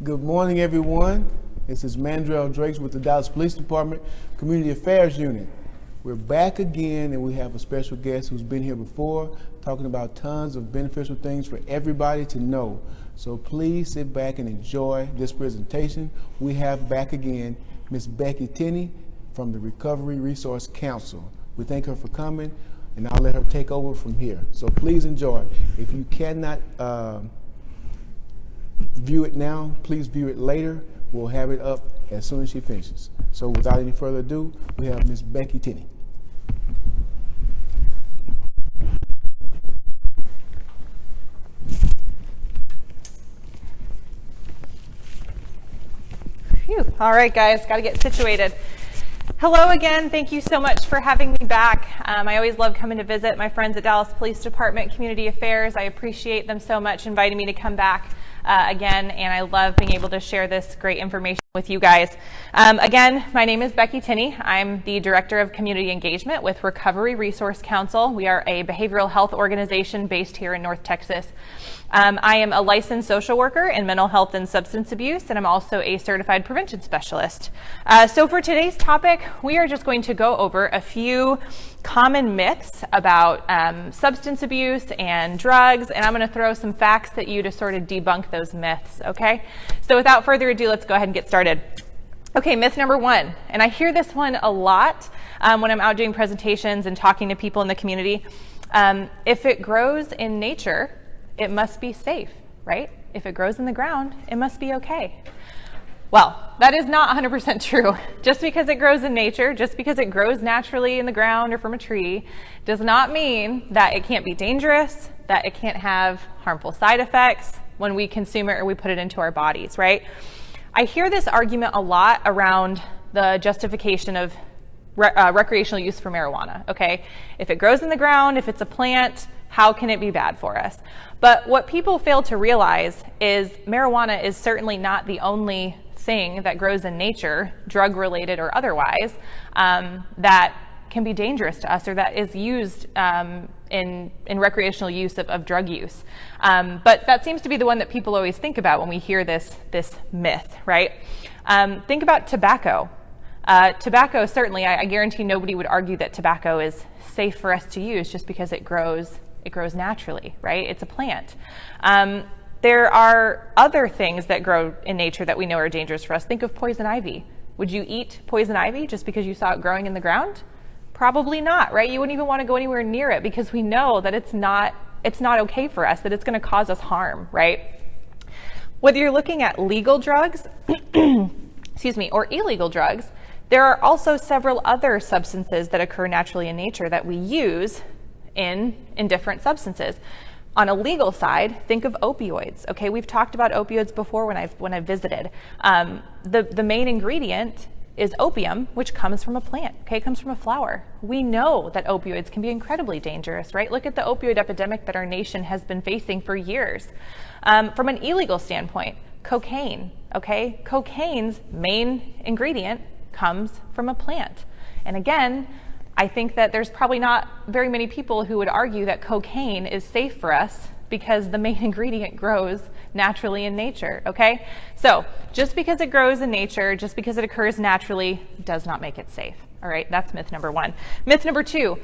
Good morning, everyone. This is Mandrell Drakes with the Dallas Police Department Community Affairs Unit. We're back again, and we have a special guest who's been here before, talking about tons of beneficial things for everybody to know. So please sit back and enjoy this presentation. We have back again Miss Becky Tinney from the Recovery Resource Council. We thank her for coming, and I'll let her take over from here. So please enjoy. If you cannot view it now, please view it later. We'll have it up as soon as she finishes. So without any further ado, we have Miss Becky Tinney. Phew. All right, guys, got to get situated. Hello again. Thank you so much for having me back. I always love coming to visit my friends at Dallas Police Department Community Affairs. I appreciate them so much inviting me to come back again, and I love being able to share this great information with you guys. Again, my name is Becky Tinney. I'm the Director of Community Engagement with Recovery Resource Council. We are a behavioral health organization based here in North Texas. I am a licensed social worker in mental health and substance abuse, and I'm also a certified prevention specialist. So for today's topic, we are just going to go over a few common myths about substance abuse and drugs, and I'm going to throw some facts at you to sort of debunk those myths, okay? So without further ado, let's go ahead and get started. Okay, myth number one, and I hear this one a lot when I'm out doing presentations and talking to people in the community. If it grows in nature, it must be safe, right? If it grows in the ground, it must be okay. Well, that is not 100% true. Just because it grows in nature, just because it grows naturally in the ground or from a tree, does not mean that it can't be dangerous, that it can't have harmful side effects when we consume it or we put it into our bodies, right? I hear this argument a lot around the justification of recreational use for marijuana, okay? If it grows in the ground, if it's a plant, how can it be bad for us? But what people fail to realize is marijuana is certainly not the only thing that grows in nature, drug-related or otherwise, that can be dangerous to us or that is used in recreational use of drug use. But that seems to be the one that people always think about when we hear this myth, right? Think about tobacco. Tobacco, certainly, I guarantee nobody would argue that tobacco is safe for us to use just because it grows naturally, right? It's a plant. There are other things that grow in nature that we know are dangerous for us. Think of poison ivy. Would you eat poison ivy just because you saw it growing in the ground? Probably not, right? You wouldn't even want to go anywhere near it because we know that it's not okay for us, that it's going to cause us harm, right? Whether you're looking at legal drugs, excuse me, or illegal drugs, there are also several other substances that occur naturally in nature that we use in different substances. On a legal side, think of opioids. Okay, we've talked about opioids before when I've visited. The main ingredient is opium, which comes from a plant. Okay, it comes from a flower. We know that opioids can be incredibly dangerous, right? Look at the opioid epidemic that our nation has been facing for years. From an illegal standpoint, cocaine. Okay, cocaine's main ingredient comes from a plant. And again, I think that there's probably not very many people who would argue that cocaine is safe for us because the main ingredient grows naturally in nature, okay? So just because it grows in nature, just because it occurs naturally, does not make it safe, all right? That's myth number one. Myth number two,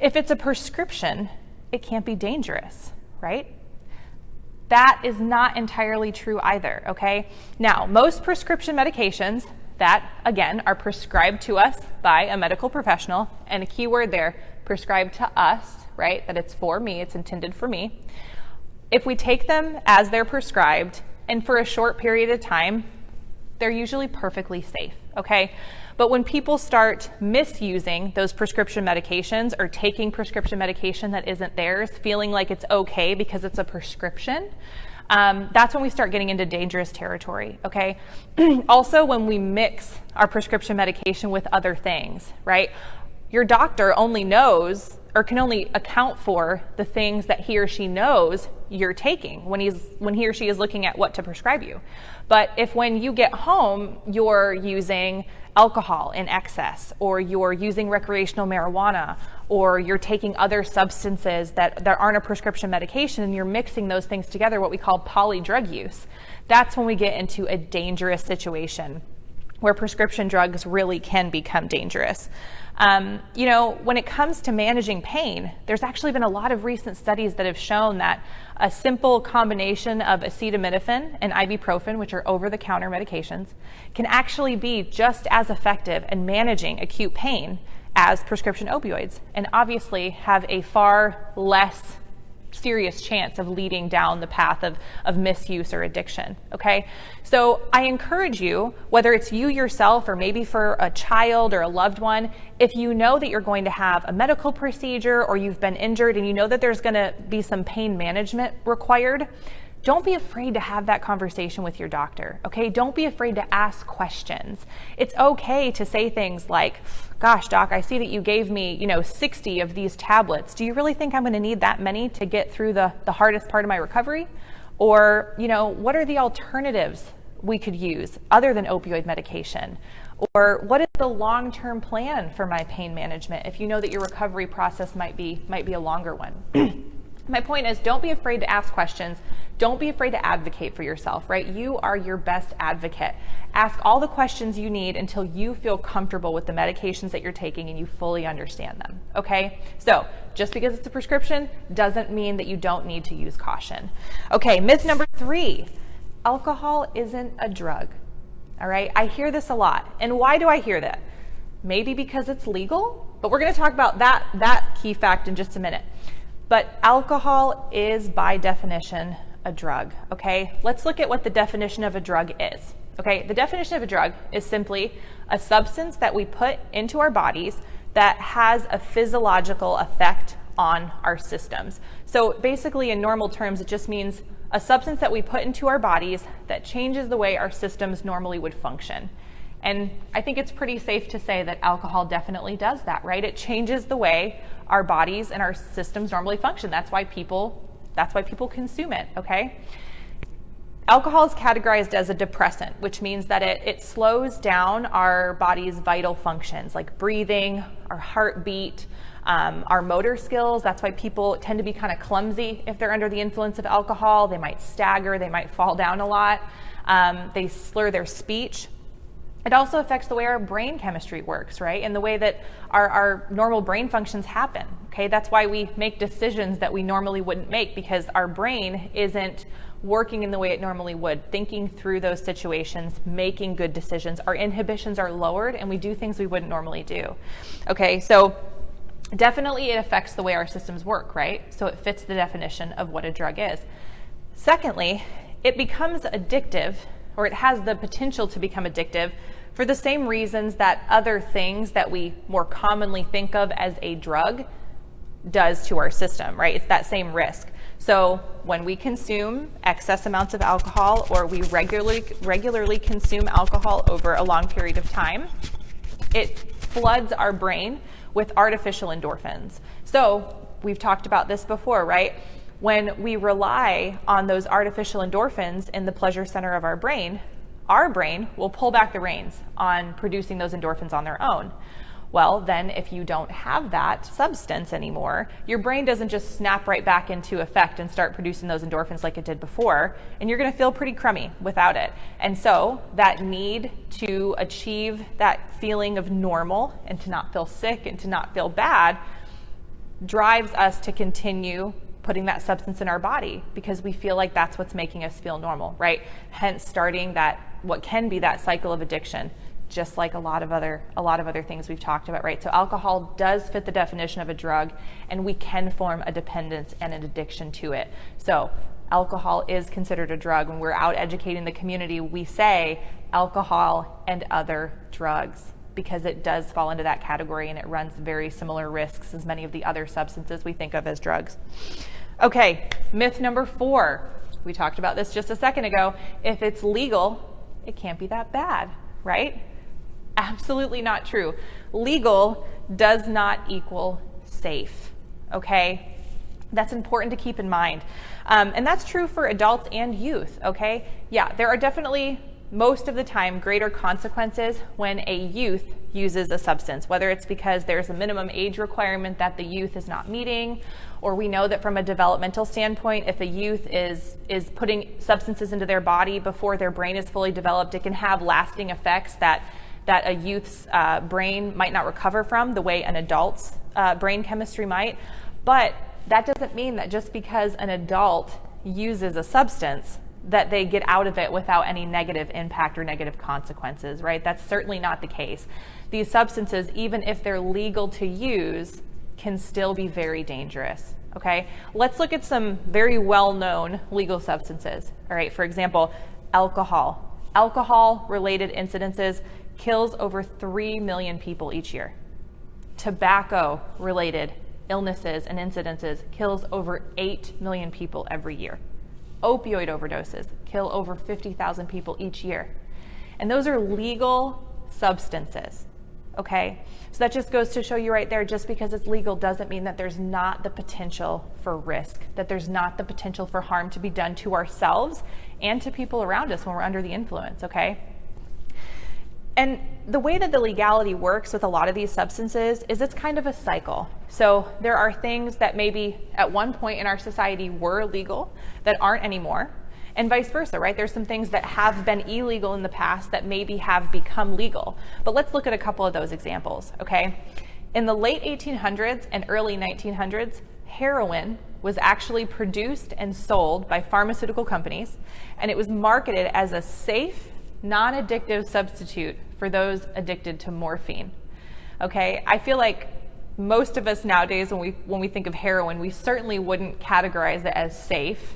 if it's a prescription, it can't be dangerous, right? That is not entirely true either, okay? Now, most prescription medications that, again, are prescribed to us by a medical professional, and a key word there, prescribed to us, right? That it's for me, it's intended for me. If we take them as they're prescribed, and for a short period of time, they're usually perfectly safe, okay? But when people start misusing those prescription medications or taking prescription medication that isn't theirs, feeling like it's okay because it's a prescription, that's when we start getting into dangerous territory, okay? Also, when we mix our prescription medication with other things, right? Your doctor only knows or can only account for the things that he or she knows you're taking when he or she is looking at what to prescribe you. But if when you get home, you're using alcohol in excess, or you're using recreational marijuana, or you're taking other substances that aren't a prescription medication and you're mixing those things together, what we call polydrug use, that's when we get into a dangerous situation where prescription drugs really can become dangerous. When it comes to managing pain, there's actually been a lot of recent studies that have shown that a simple combination of acetaminophen and ibuprofen, which are over-the-counter medications, can actually be just as effective in managing acute pain as prescription opioids, and obviously have a far less serious chance of leading down the path of misuse or addiction, okay? So I encourage you, whether it's you yourself or maybe for a child or a loved one, if you know that you're going to have a medical procedure or you've been injured and you know that there's gonna be some pain management required, don't be afraid to have that conversation with your doctor, okay? Don't be afraid to ask questions. It's okay to say things like, gosh, doc, I see that you gave me, 60 of these tablets. Do you really think I'm gonna need that many to get through the hardest part of my recovery? Or, what are the alternatives we could use other than opioid medication? Or what is the long-term plan for my pain management if you know that your recovery process might be a longer one? My point is, don't be afraid to ask questions. Don't be afraid to advocate for yourself, right? You are your best advocate. Ask all the questions you need until you feel comfortable with the medications that you're taking and you fully understand them, okay? So just because it's a prescription doesn't mean that you don't need to use caution. Okay, myth number 3, alcohol isn't a drug, all right? I hear this a lot. And why do I hear that? Maybe because it's legal, but we're gonna talk about that key fact in just a minute. But alcohol is, by definition, a drug, okay? Let's look at what the definition of a drug is, okay? The definition of a drug is simply a substance that we put into our bodies that has a physiological effect on our systems. So basically, in normal terms, it just means a substance that we put into our bodies that changes the way our systems normally would function. And I think it's pretty safe to say that alcohol definitely does that, right? It changes the way our bodies and our systems normally function. That's why people consume it, okay? Alcohol is categorized as a depressant, which means that it slows down our body's vital functions like breathing, our heartbeat, our motor skills. That's why people tend to be kind of clumsy if they're under the influence of alcohol. They might stagger, they might fall down a lot, they slur their speech. It also affects the way our brain chemistry works, right? And the way that our normal brain functions happen, okay? That's why we make decisions that we normally wouldn't make, because our brain isn't working in the way it normally would, thinking through those situations, making good decisions. Our inhibitions are lowered and we do things we wouldn't normally do, okay? So definitely it affects the way our systems work, right? So it fits the definition of what a drug is. Secondly, it becomes addictive, or it has the potential to become addictive for the same reasons that other things that we more commonly think of as a drug does to our system, right? It's that same risk. So when we consume excess amounts of alcohol, or we regularly consume alcohol over a long period of time, it floods our brain with artificial endorphins. So we've talked about this before, right? When we rely on those artificial endorphins in the pleasure center of our brain will pull back the reins on producing those endorphins on their own. Well, then if you don't have that substance anymore, your brain doesn't just snap right back into effect and start producing those endorphins like it did before, and you're gonna feel pretty crummy without it. And so that need to achieve that feeling of normal and to not feel sick and to not feel bad drives us to continue putting that substance in our body, because we feel like that's what's making us feel normal, right? Hence starting that, what can be that cycle of addiction, just like a lot of other things we've talked about, right? So alcohol does fit the definition of a drug, and we can form a dependence and an addiction to it. So alcohol is considered a drug. When we're out educating the community, we say alcohol and other drugs, because it does fall into that category and it runs very similar risks as many of the other substances we think of as drugs. Okay, myth number 4. We talked about this just a second ago. If it's legal, it can't be that bad, right? Absolutely not true. Legal does not equal safe, okay? That's important to keep in mind. And that's true for adults and youth, okay? Yeah, there are definitely most of the time, greater consequences when a youth uses a substance, whether it's because there's a minimum age requirement that the youth is not meeting, or we know that from a developmental standpoint, if a youth is putting substances into their body before their brain is fully developed, it can have lasting effects that a youth's brain might not recover from the way an adult's brain chemistry might. But that doesn't mean that just because an adult uses a substance that they get out of it without any negative impact or negative consequences, right? That's certainly not the case. These substances, even if they're legal to use, can still be very dangerous, okay? Let's look at some very well-known legal substances. All right, for example, alcohol. Alcohol-related incidences kills over 3 million people each year. Tobacco-related illnesses and incidences kills over 8 million people every year. Opioid overdoses kill over 50,000 people each year. And those are legal substances, okay? So that just goes to show you right there, just because it's legal doesn't mean that there's not the potential for risk, that there's not the potential for harm to be done to ourselves and to people around us when we're under the influence, okay? And the way that the legality works with a lot of these substances is it's kind of a cycle. So there are things that maybe at one point in our society were legal that aren't anymore, and vice versa, right? There's some things that have been illegal in the past that maybe have become legal. But let's look at a couple of those examples, okay? In the late 1800s and early 1900s, heroin was actually produced and sold by pharmaceutical companies, and it was marketed as a safe, non-addictive substitute for those addicted to morphine. Okay, I feel like most of us nowadays, when we think of heroin, we certainly wouldn't categorize it as safe,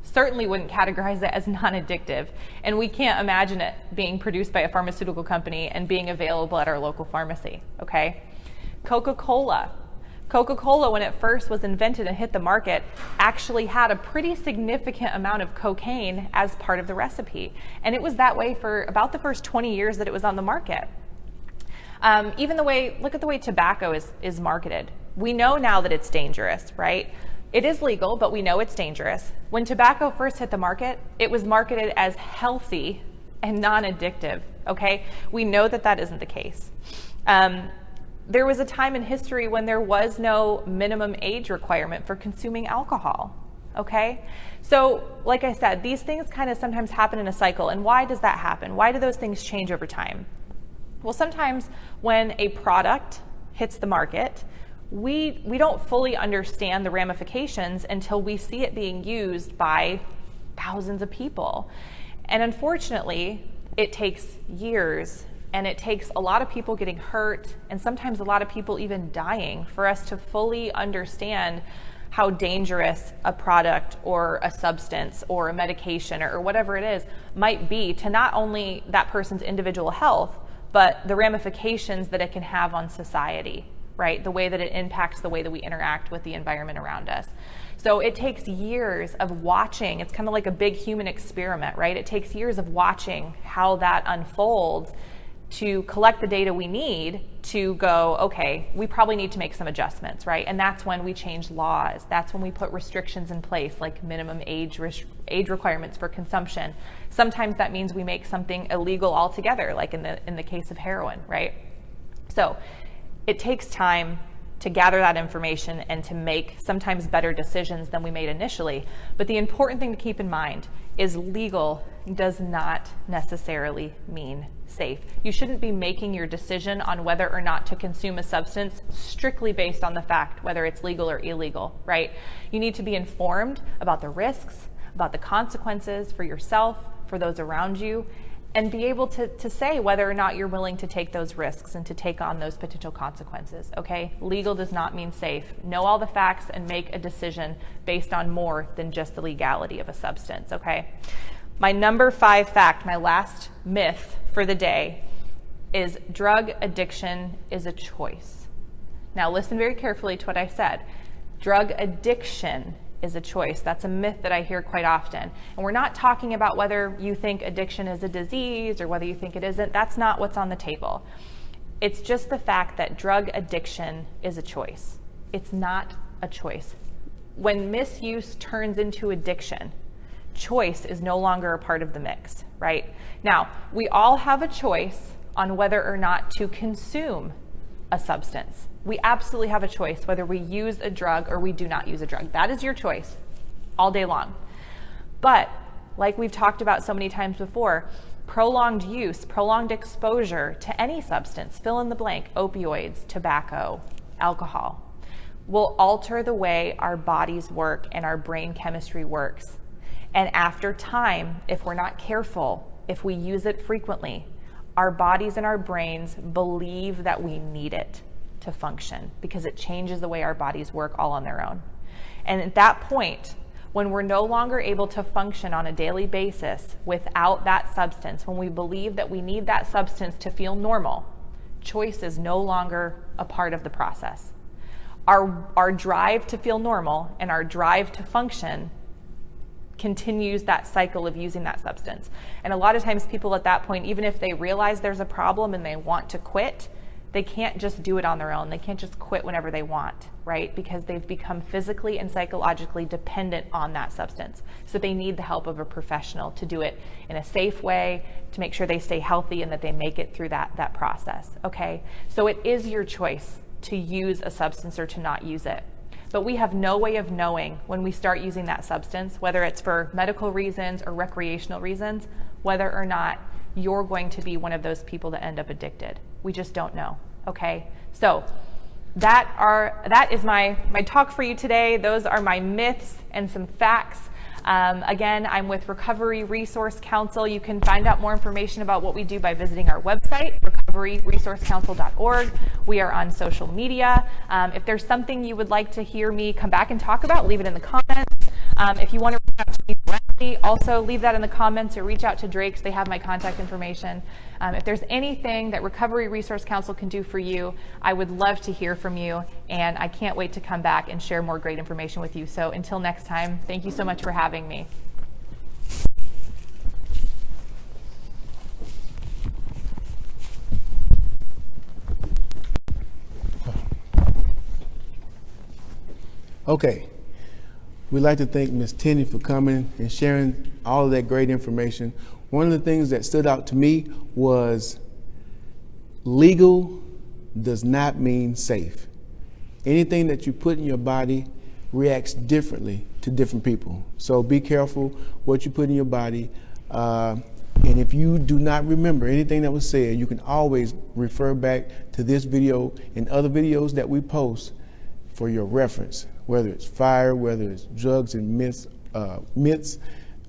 certainly wouldn't categorize it as non-addictive, and we can't imagine it being produced by a pharmaceutical company and being available at our local pharmacy. Okay, Coca-Cola, when it first was invented and hit the market, actually had a pretty significant amount of cocaine as part of the recipe. And it was that way for about the first 20 years that it was on the market. Look at the way tobacco is marketed. We know now that it's dangerous, right? It is legal, but we know it's dangerous. When tobacco first hit the market, it was marketed as healthy and non-addictive, okay? We know that that isn't the case. There was a time in history when there was no minimum age requirement for consuming alcohol, okay? So, like I said, these things kind of sometimes happen in a cycle. And why does that happen? Why do those things change over time? Well, sometimes when a product hits the market, we don't fully understand the ramifications until we see it being used by thousands of people. And unfortunately, it takes years, and it takes a lot of people getting hurt, and sometimes a lot of people even dying, for us to fully understand how dangerous a product or a substance or a medication or whatever it is might be to not only that person's individual health, but the ramifications that it can have on society, right? The way that it impacts the way that we interact with the environment around us. So it takes years of watching. It's kind of like a big human experiment, right? It takes years of watching how that unfolds to collect the data we need to go, okay, we probably need to make some adjustments, right? And that's when we change laws. That's when we put restrictions in place, like minimum age requirements for consumption. Sometimes that means we make something illegal altogether, like in the case of heroin, right? So it takes time to gather that information and to make sometimes better decisions than we made initially. But the important thing to keep in mind is legal does not necessarily mean safe. You shouldn't be making your decision on whether or not to consume a substance strictly based on the fact whether it's legal or illegal, right? You need to be informed about the risks, about the consequences for yourself, for those around you, and be able to say whether or not you're willing to take those risks and to take on those potential consequences, okay? Legal does not mean safe. Know all the facts and make a decision based on more than just the legality of a substance, okay? My number 5 fact, my last myth for the day, is drug addiction is a choice. Now listen very carefully to what I said. Drug addiction is a choice. That's a myth that I hear quite often. And we're not talking about whether you think addiction is a disease or whether you think it isn't. That's not what's on the table. It's just the fact that drug addiction is a choice. It's not a choice. When misuse turns into addiction, choice is no longer a part of the mix, right? Now, we all have a choice on whether or not to consume a substance. We absolutely have a choice whether we use a drug or we do not use a drug. That is your choice all day long. But like we've talked about so many times before, prolonged use, prolonged exposure to any substance, fill in the blank, opioids, tobacco, alcohol, will alter the way our bodies work and our brain chemistry works. And after time, if we're not careful, if we use it frequently, our bodies and our brains believe that we need it to function because it changes the way our bodies work all on their own. And at that point, when we're no longer able to function on a daily basis without that substance, when we believe that we need that substance to feel normal, choice is no longer a part of the process. Our drive to feel normal and our drive to function continues that cycle of using that substance. And a lot of times people at that point, even if they realize there's a problem and they want to quit, they can't just do it on their own. They can't just quit whenever they want, right? Because they've become physically and psychologically dependent on that substance. So they need the help of a professional to do it in a safe way, to make sure they stay healthy and that they make it through that process, okay? So it is your choice to use a substance or to not use it. But we have no way of knowing when we start using that substance, whether it's for medical reasons or recreational reasons, whether or not you're going to be one of those people that end up addicted. We just don't know, okay? So that is my talk for you today. Those are my myths and some facts. Again, I'm with Recovery Resource Council. You can find out more information about what we do by visiting our website, recoveryresourcecouncil.org. We are on social media. If there's something you would like to hear me come back and talk about, leave it in the comments. If you want to reach out to me directly, also leave that in the comments or reach out to Drake's. They have my contact information. If there's anything that Recovery Resource Council can do for you, I would love to hear from you, and I can't wait to come back and share more great information with you. So until next time, thank you so much for having me. Okay. We'd like to thank Ms. Tinney for coming and sharing all of that great information. One of the things that stood out to me was legal does not mean safe. Anything that you put in your body reacts differently to different people. So be careful what you put in your body. And if you do not remember anything that was said, you can always refer back to this video and other videos that we post for your reference, whether it's fire, whether it's drugs and myths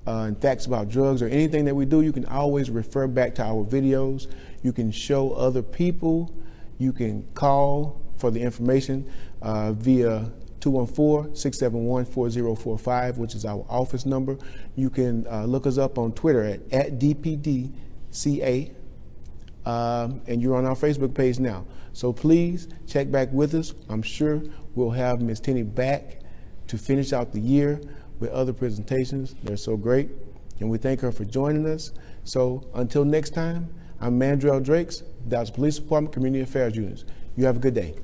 and facts about drugs, or anything that we do. You can always refer back to our videos. You can show other people. You can call for the information via 214-671-4045, which is our office number. You can look us up on Twitter at DPDCA, and you're on our Facebook page now. So please check back with us. I'm sure we'll have Ms. Tinney back to finish out the year with other presentations. They're so great, and we thank her for joining us. So until next time, I'm Mandrell Drakes, Dallas Police Department Community Affairs Unit. You have a good day.